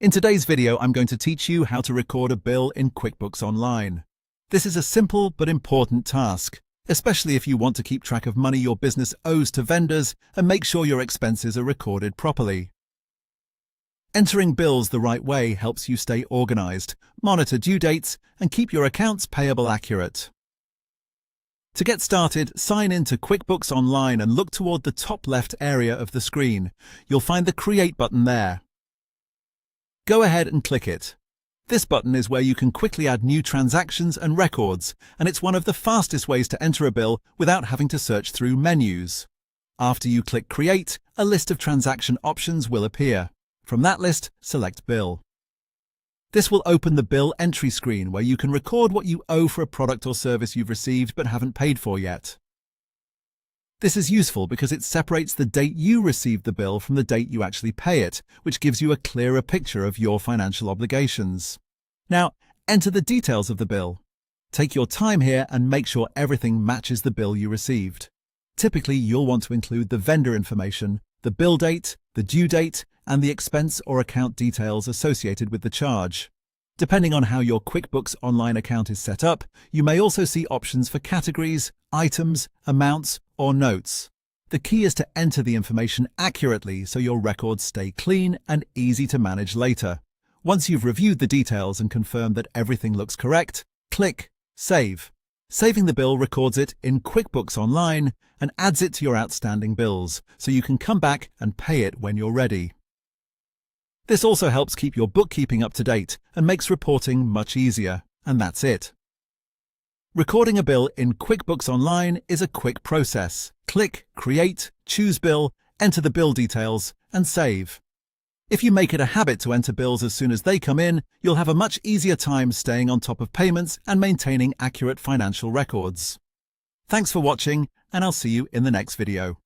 In today's video, I'm going to teach you how to record a bill in QuickBooks Online. This is a simple but important task, especially if you want to keep track of money your business owes to vendors and make sure your expenses are recorded properly. Entering bills the right way helps you stay organized, monitor due dates, and keep your accounts payable accurate. To get started, sign in to QuickBooks Online and look toward the top left area of the screen. You'll find the Create button there. Go ahead and click it. This button is where you can quickly add new transactions and records, and it's one of the fastest ways to enter a bill without having to search through menus. After you click Create, a list of transaction options will appear. From that list, select Bill. This will open the bill entry screen where you can record what you owe for a product or service you've received but haven't paid for yet. This is useful because it separates the date you received the bill from the date you actually pay it, which gives you a clearer picture of your financial obligations. Now, enter the details of the bill. Take your time here and make sure everything matches the bill you received. Typically, you'll want to include the vendor information, the bill date, the due date, and the expense or account details associated with the charge. Depending on how your QuickBooks Online account is set up, you may also see options for categories, items, amounts, or notes. The key is to enter the information accurately so your records stay clean and easy to manage later. Once you've reviewed the details and confirmed that everything looks correct, click Save. Saving the bill records it in QuickBooks Online and adds it to your outstanding bills, so you can come back and pay it when you're ready. This also helps keep your bookkeeping up to date and makes reporting much easier. And that's it. Recording a bill in QuickBooks Online is a quick process. Click Create, choose Bill, enter the bill details, and save. If you make it a habit to enter bills as soon as they come in, you'll have a much easier time staying on top of payments and maintaining accurate financial records. Thanks for watching, and I'll see you in the next video.